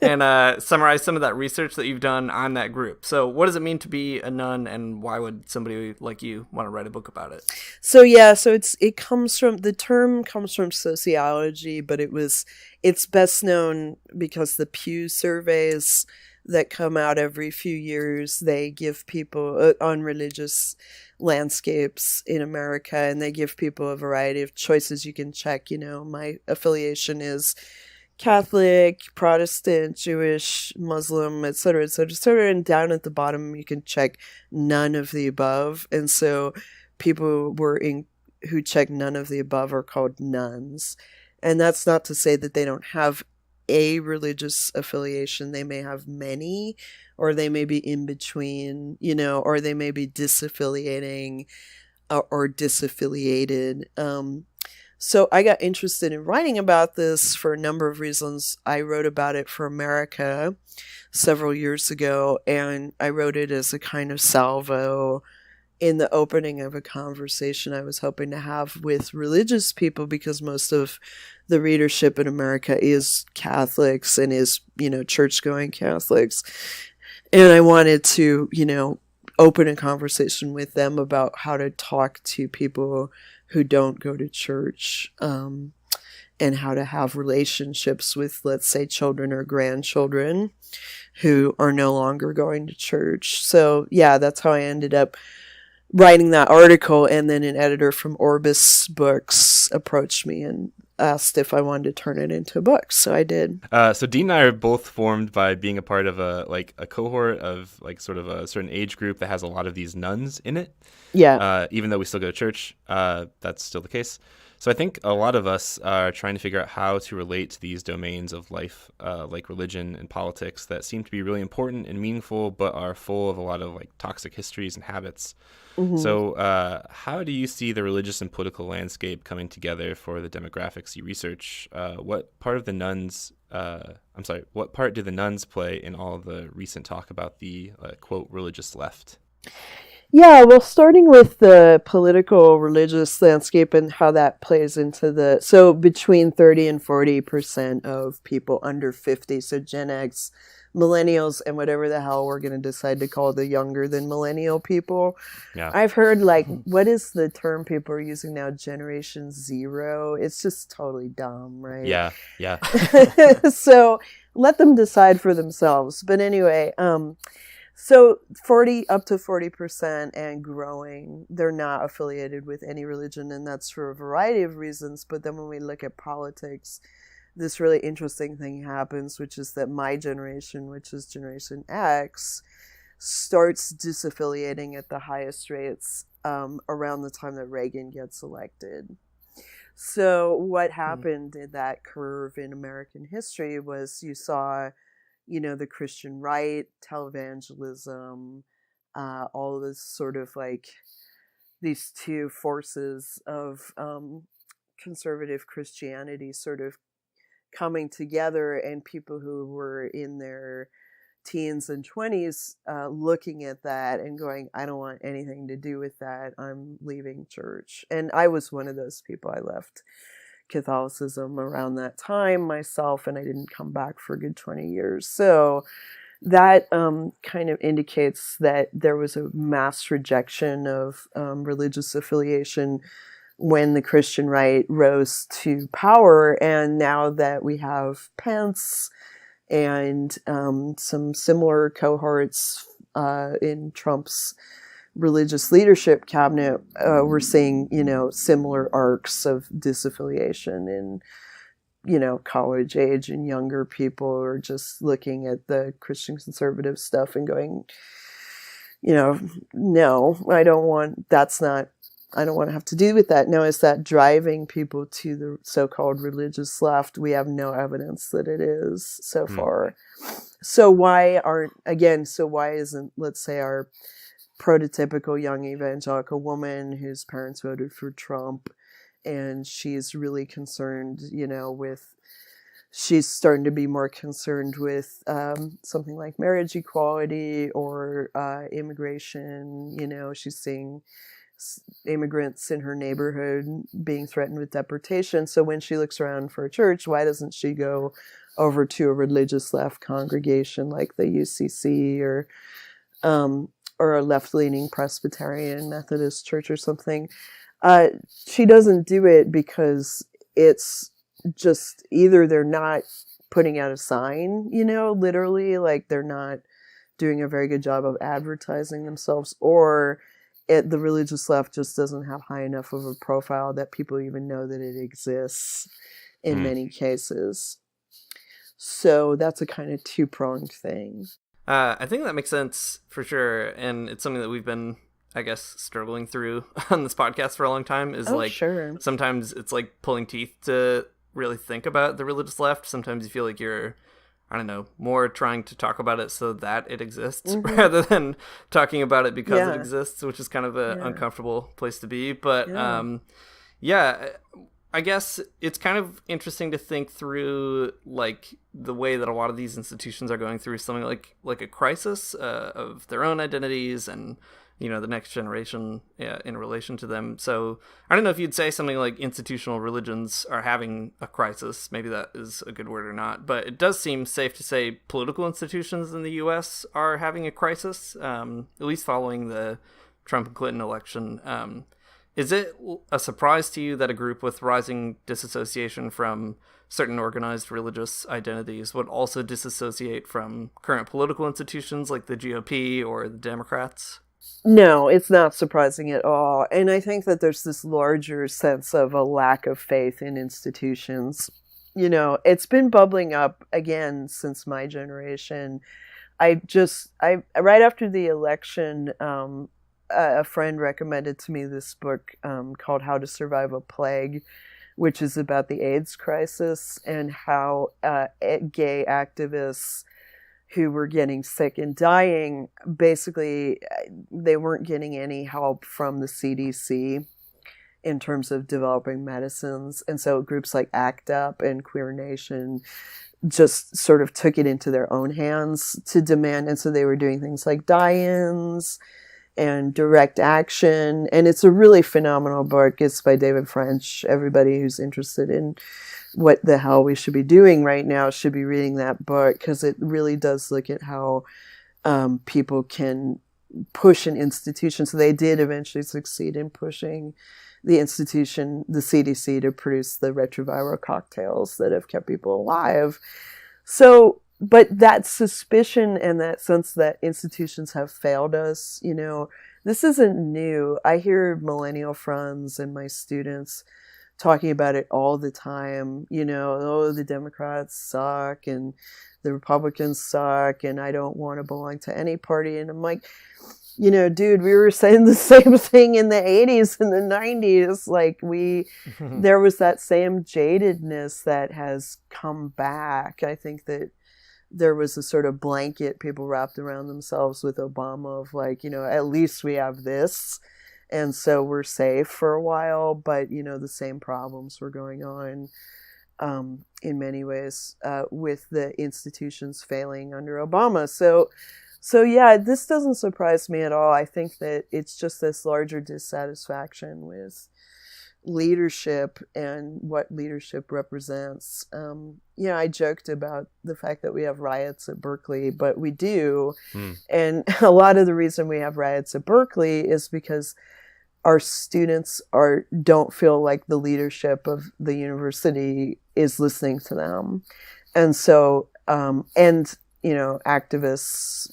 and summarize some of that research that you've done on that group. So what does it mean to be a nun, and why would somebody like you want to write a book about it? So yeah, so the term comes from sociology, but it's best known because the Pew surveys that come out every few years, they give people on religious landscapes in America, and they give people a variety of choices you can check. My affiliation is Catholic, Protestant, Jewish, Muslim, etc., etc., and down at the bottom you can check none of the above. And so people who check none of the above are called nuns. And that's not to say that they don't have a religious affiliation. They may have many, or they may be in between, or they may be disaffiliating or disaffiliated. So I got interested in writing about this for a number of reasons. I wrote about it for America several years ago, and I wrote it as a kind of salvo in the opening of a conversation I was hoping to have with religious people, because most of the readership in America is Catholics and is, church-going Catholics. And I wanted to, open a conversation with them about how to talk to people who don't go to church, and how to have relationships with, let's say, children or grandchildren who are no longer going to church. So yeah, that's how I ended up writing that article. And then an editor from Orbis Books approached me and asked if I wanted to turn it into a book. So I did. So Dean and I are both formed by being a part of a cohort of sort of a certain age group that has a lot of these nuns in it. Yeah. Even though we still go to church, that's still the case. So I think a lot of us are trying to figure out how to relate to these domains of life, like religion and politics, that seem to be really important and meaningful, but are full of a lot of toxic histories and habits. Mm-hmm. So how do you see the religious and political landscape coming together for the demographics you research? What part do the nuns play in all of the recent talk about the, quote, religious left? Yeah, well, starting with the political religious landscape and how that plays into so between 30 and 40% of people under 50, so Gen X, millennials, and whatever the hell we're going to decide to call the younger than millennial people. Yeah. I've heard what is the term people are using now? Generation Zero. It's just totally dumb, right? Yeah. So let them decide for themselves. But anyway, so 40 up to 40% and growing, they're not affiliated with any religion, and that's for a variety of reasons. But then when we look at politics, this really interesting thing happens, which is that my generation, which is Generation X, starts disaffiliating at the highest rates around the time that Reagan gets elected. So what happened in that curve in American history was you saw the Christian right, televangelism, all this sort of these two forces of conservative Christianity sort of coming together, and people who were in their teens and 20s looking at that and going, I don't want anything to do with that. I'm leaving church. And I was one of those people. I left Catholicism around that time myself, and I didn't come back for a good 20 years. So that kind of indicates that there was a mass rejection of religious affiliation when the Christian right rose to power. And now that we have Pence and some similar cohorts in Trump's religious leadership cabinet, we're seeing, similar arcs of disaffiliation in, college age and younger people are just looking at the Christian conservative stuff and going, no, I don't want to have to do with that. Now, is that driving people to the so-called religious left? We have no evidence that it is so far. So why isn't, let's say, our prototypical young evangelical woman whose parents voted for Trump, and she's really concerned, she's starting to be more concerned with something like marriage equality or immigration. She's seeing immigrants in her neighborhood being threatened with deportation. So when she looks around for a church, why doesn't she go over to a religious left congregation like the UCC or a left-leaning Presbyterian Methodist church or something? She doesn't do it because it's just either they're not putting out a sign, literally, like they're not doing a very good job of advertising themselves, or the religious left just doesn't have high enough of a profile that people even know that it exists in many cases. So that's a kind of two-pronged thing. I think that makes sense for sure. And it's something that we've been, I guess, struggling through on this podcast for a long time is sure. Sometimes it's like pulling teeth to really think about the religious left. Sometimes you feel like you're, I don't know, more trying to talk about it so that it exists rather than talking about it because it exists, which is kind of an uncomfortable place to be. But I guess it's kind of interesting to think through like the way that a lot of these institutions are going through something like a crisis of their own identities and, the next generation in relation to them. So I don't know if you'd say something like institutional religions are having a crisis. Maybe that is a good word or not, but it does seem safe to say political institutions in the U.S. are having a crisis, at least following the Trump and Clinton election. Is it a surprise to you that a group with rising disassociation from certain organized religious identities would also disassociate from current political institutions like the GOP or the Democrats? No, it's not surprising at all. And I think that there's this larger sense of a lack of faith in institutions. It's been bubbling up again since my generation. Right after the election, a friend recommended to me this book called How to Survive a Plague, which is about the AIDS crisis and how gay activists who were getting sick and dying, basically, they weren't getting any help from the CDC in terms of developing medicines. And so groups like ACT UP and Queer Nation just sort of took it into their own hands to demand. And so they were doing things like die-ins and direct action. And it's a really phenomenal book. It's by David French. Everybody who's interested in what the hell we should be doing right now should be reading that book, because it really does look at how people can push an institution. So they did eventually succeed in pushing the institution, the CDC, to produce the retroviral cocktails that have kept people alive. So, but that suspicion and that sense that institutions have failed us, this isn't new. I hear millennial friends and my students talking about it all the time, the Democrats suck and the Republicans suck and I don't want to belong to any party. And I'm like, dude, we were saying the same thing in the 80s and the 90s. Like there was that same jadedness that has come back. I think that there was a sort of blanket people wrapped around themselves with Obama of like, at least we have this. And so we're safe for a while, but, the same problems were going on in many ways with the institutions failing under Obama. So yeah, this doesn't surprise me at all. I think that it's just this larger dissatisfaction with leadership and what leadership represents. I joked about the fact that we have riots at Berkeley, but we do. And a lot of the reason we have riots at Berkeley is because our students don't feel like the leadership of the university is listening to them. And so, activists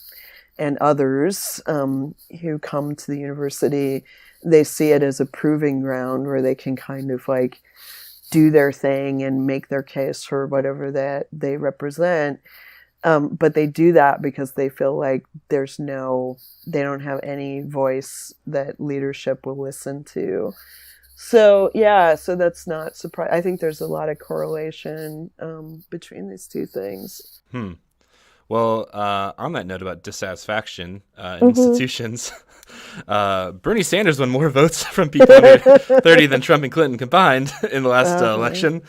and others who come to the university, they see it as a proving ground where they can kind of like do their thing and make their case for whatever that they represent. But they do that because they feel like they don't have any voice that leadership will listen to. So that's not surprising. I think there's a lot of correlation between these two things. Well, on that note about dissatisfaction in institutions, Bernie Sanders won more votes from people under 30 than Trump and Clinton combined in the last election.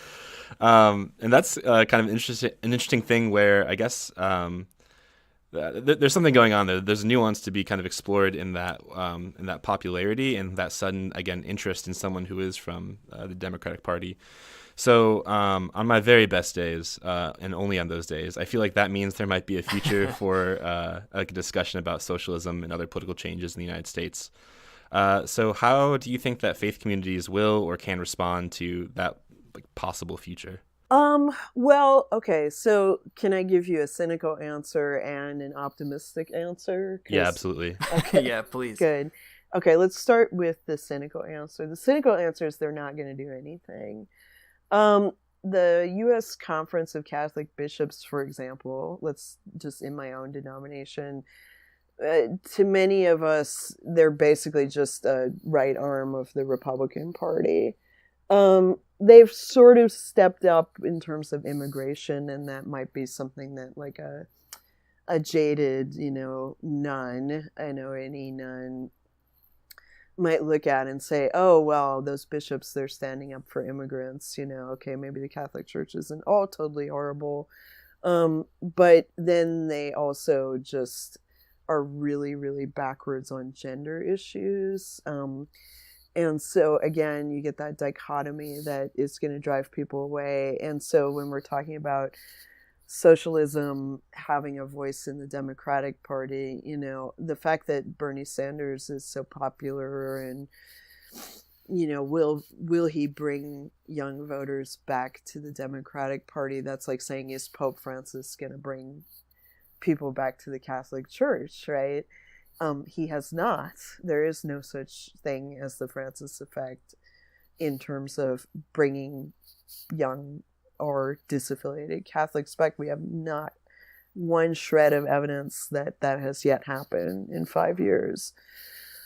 And that's kind of an interesting thing where I guess there's something going on there. There's nuance to be kind of explored in that popularity and that sudden, again, interest in someone who is from the Democratic Party. So on my very best days, and only on those days, I feel like that means there might be a future for like a discussion about socialism and other political changes in the United States. So how do you think that faith communities will or can respond to that like possible future? Well, okay, so can I give you a cynical answer and an optimistic answer? Yeah, absolutely. Okay, Yeah, please. good. Okay, let's start with the cynical answer. The cynical answer is they're not going to do anything. The U.S. Conference of Catholic Bishops, for example, let's just in my own denomination, to many of us, they're basically just a right arm of the Republican Party. They've sort of stepped up in terms of immigration, and that might be something that like a jaded, nun, I know any nun might look at and say, oh, well, those bishops, they're standing up for immigrants, okay, maybe the Catholic Church isn't all totally horrible. But then they also just are really, really backwards on gender issues. And so, again, you get that dichotomy that is going to drive people away. And so when we're talking about socialism having a voice in the Democratic Party, the fact that Bernie Sanders is so popular and, will he bring young voters back to the Democratic Party? That's like saying, is Pope Francis going to bring people back to the Catholic Church, right? He has not. There is no such thing as the Francis effect in terms of bringing young or disaffiliated Catholics back. We have not one shred of evidence that has yet happened in 5 years.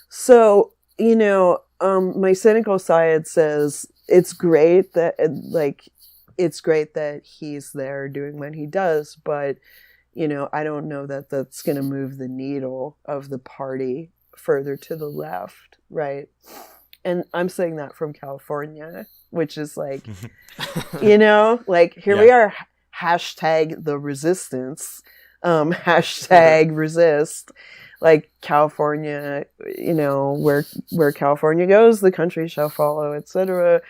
So, my cynical side says it's great that he's there doing what he does, but I don't know that that's going to move the needle of the party further to the left, right? And I'm saying that from California, which is like, here we are, hashtag the resistance, hashtag resist, like California, where California goes, the country shall follow, etc.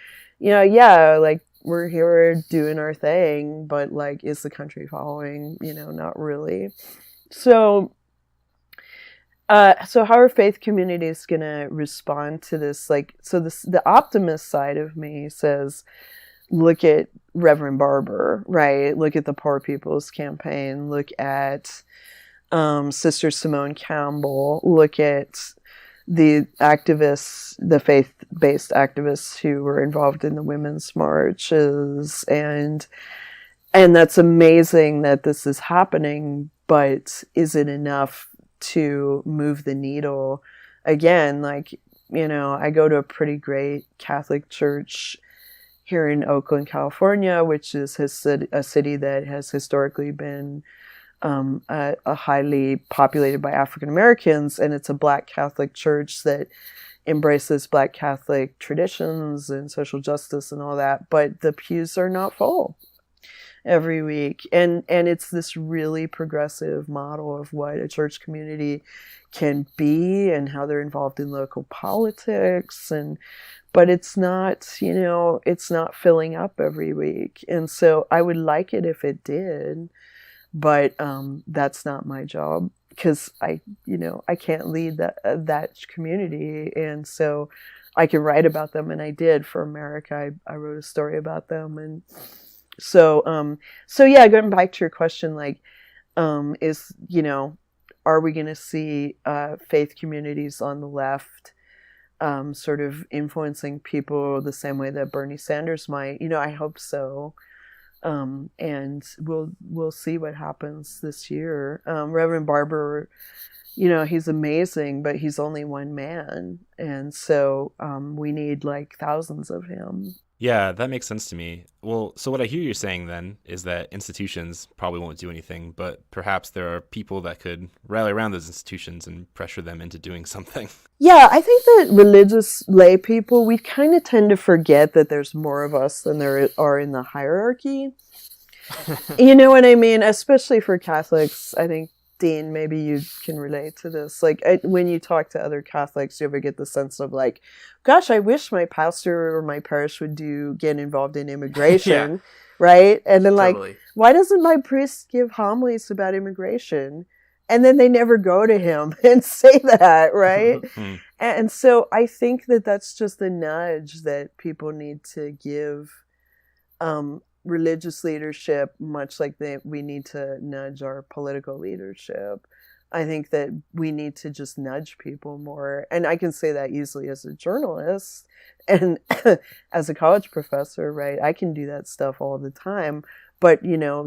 We're here doing our thing, but like, is the country following? Not really. So how are faith communities going to respond to this? The optimist side of me says, look at Reverend Barber, right? Look at the Poor People's Campaign. Look at Sister Simone Campbell. Look at the activists, the faith-based activists who were involved in the women's marches, and that's amazing that this is happening, but is it enough to move the needle? Again, I go to a pretty great Catholic church here in Oakland, California, which is a city that has historically been a highly populated by African Americans, and it's a Black Catholic church that embraces Black Catholic traditions and social justice and all that, but the pews are not full every week, and it's this really progressive model of what a church community can be and how they're involved in local politics, but it's not filling up every week, and so I would like it if it did. But that's not my job, because I can't lead that community, and so I can write about them, and I did for America. I wrote a story about them, and so yeah. Going back to your question, are we going to see faith communities on the left sort of influencing people the same way that Bernie Sanders might? I hope so. And we'll see what happens this year. Reverend Barber, he's amazing, but he's only one man. And so, we need thousands of him. Yeah, that makes sense to me. Well, so what I hear you saying then is that institutions probably won't do anything, but perhaps there are people that could rally around those institutions and pressure them into doing something. Yeah, I think that religious lay people, we kind of tend to forget that there's more of us than there are in the hierarchy. You know what I mean? Especially for Catholics, I think Dean, maybe you can relate to this. Like, when you talk to other Catholics, you ever get the sense of like, gosh, I wish my pastor or my parish would get involved in immigration, Yeah. right? And then like, Totally. why doesn't my priest give homilies about immigration? And then they never go to him and say that, right? And so I think that that's just a nudge that people need to give religious leadership, much like we need to nudge our political leadership. I think that we need to just nudge people more. And I can say that easily as a journalist and as a college professor, right? I can do that stuff all the time. But,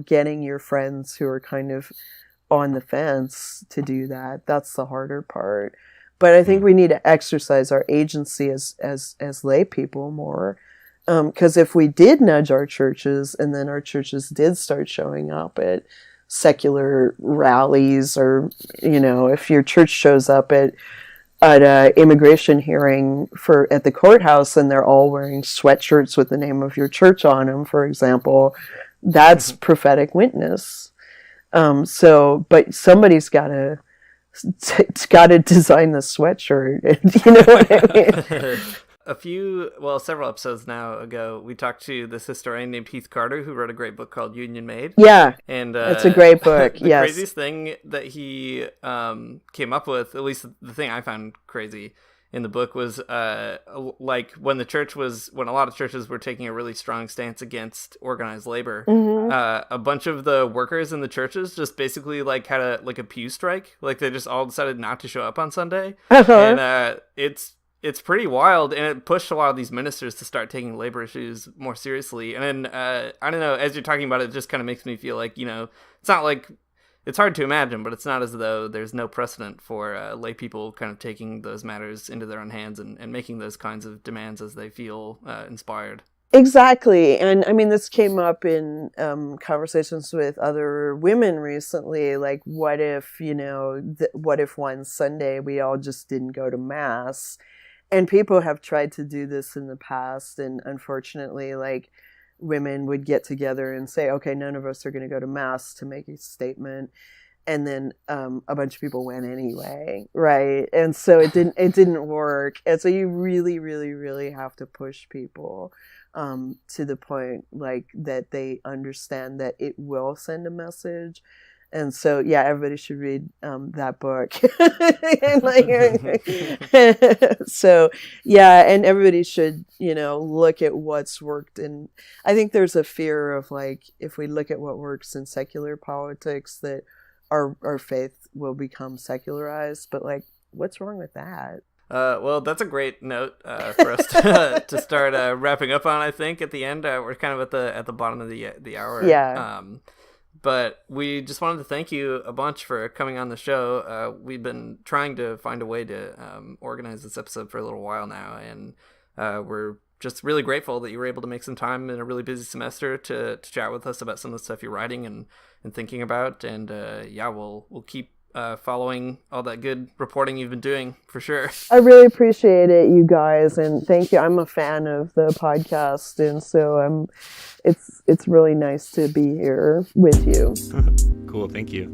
getting your friends who are kind of on the fence to do that, that's the harder part. But I think we need to exercise our agency as lay people more. Because if we did nudge our churches and then our churches did start showing up at secular rallies, or, if your church shows up at an immigration hearing at the courthouse and they're all wearing sweatshirts with the name of your church on them, for example, that's prophetic witness. But somebody's got to design the sweatshirt. You know what I mean? Several episodes now ago, we talked to this historian named Heath Carter, who wrote a great book called Union Made. Yeah, and that's a great book. The craziest thing that he came up with, at least the thing I found crazy in the book, was like when a lot of churches were taking a really strong stance against organized labor. A bunch of the workers in the churches just basically like had a pew strike. Like they just all decided not to show up on Sunday, and it's pretty wild, and it pushed a lot of these ministers to start taking labor issues more seriously. And then, I don't know, as you're talking about it, just kind of makes me feel like, it's not like, it's hard to imagine, but it's not as though there's no precedent for lay people kind of taking those matters into their own hands and making those kinds of demands as they feel inspired. Exactly. And I mean, this came up in conversations with other women recently. Like, what if, what if one Sunday we all just didn't go to Mass? And people have tried to do this in the past, and unfortunately, like, women would get together and say, okay, none of us are going to go to Mass, to make a statement. And then a bunch of people went anyway, right? And so it didn't work. And so you really, really, really have to push people to the point like that they understand that it will send a message. And so, yeah, everybody should read that book. So, yeah, and everybody should, look at what's worked. And I think there's a fear of, like, if we look at what works in secular politics, that our faith will become secularized. But, like, what's wrong with that? Well, that's a great note for us to start wrapping up on. I think at the end, we're kind of at the bottom of the hour. Yeah. But we just wanted to thank you a bunch for coming on the show. We've been trying to find a way to organize this episode for a little while now, and we're just really grateful that you were able to make some time in a really busy semester to chat with us about some of the stuff you're writing and thinking about. And we'll keep following all that good reporting you've been doing, for sure. I really appreciate it, you guys, and thank you. I'm a fan of the podcast, and so it's really nice to be here with you. Cool, thank you.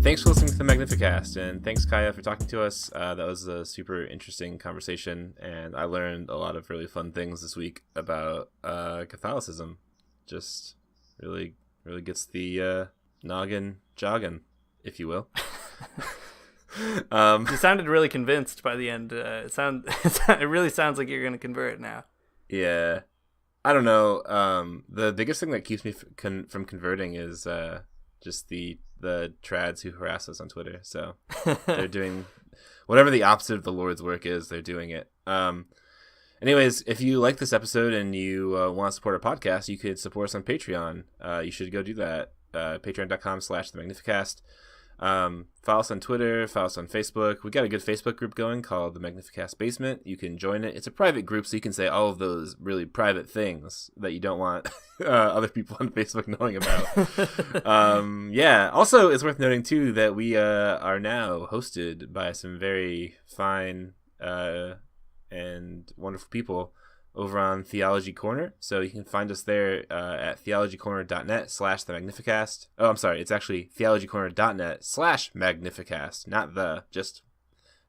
Thanks for listening to the Magnificast, and thanks, Kaya, for talking to us. That was a super interesting conversation, and I learned a lot of really fun things this week about Catholicism. Just really, really gets the noggin jogging, if you will. You sounded really convinced by the end. It really sounds like you're going to convert now. Yeah. I don't know. The biggest thing that keeps me from converting is just the trads who harass us on Twitter. So they're doing whatever the opposite of the Lord's work is, they're doing it. Anyways, if you like this episode and you want to support our podcast, you could support us on Patreon. You should go do that. Patreon.com/themagnificast. Follow us on Twitter, follow us on Facebook. We got a good Facebook group going called the Magnificast Basement. You can join it. It's a private group, so you can say all of those really private things that you don't want other people on Facebook knowing about. Yeah. Also, it's worth noting too that we are now hosted by some very fine and wonderful people over on Theology Corner. So you can find us there at theologycorner.net/the Magnificast. Oh, I'm sorry. It's actually theologycorner.net/Magnificast, not just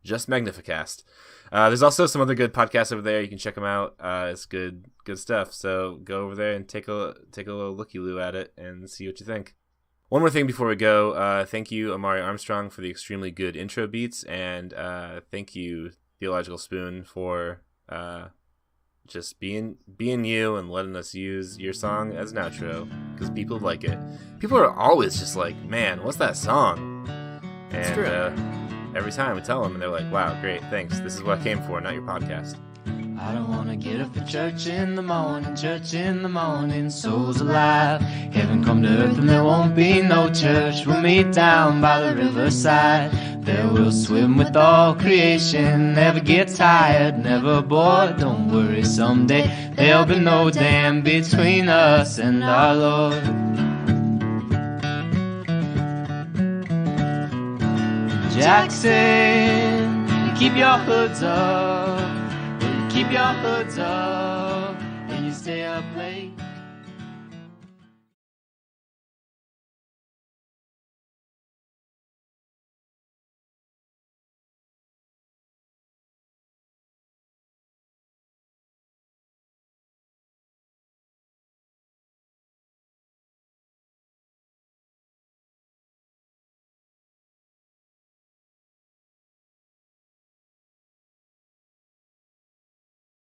Magnificast. There's also some other good podcasts over there. You can check them out. It's good stuff. So go over there and take a little looky-loo at it and see what you think. One more thing before we go. Thank you, Amaryah Armstrong, for the extremely good intro beats, and thank you, Theological Spoon, for just being you and letting us use your song as an outro, because people like it. People are always just like, man, what's that song? It's true. Every time we tell them, and they're like, wow, great, thanks. This is what I came for, not your podcast. I don't wanna get up for church in the morning, souls alive. Heaven come to earth and there won't be no church. We'll meet down by the riverside. There we'll swim with all creation. Never get tired, never bored. Don't worry, someday there'll be no dam between us and our Lord. Jackson, keep your hoods up. Keep your hoods up and you stay up late.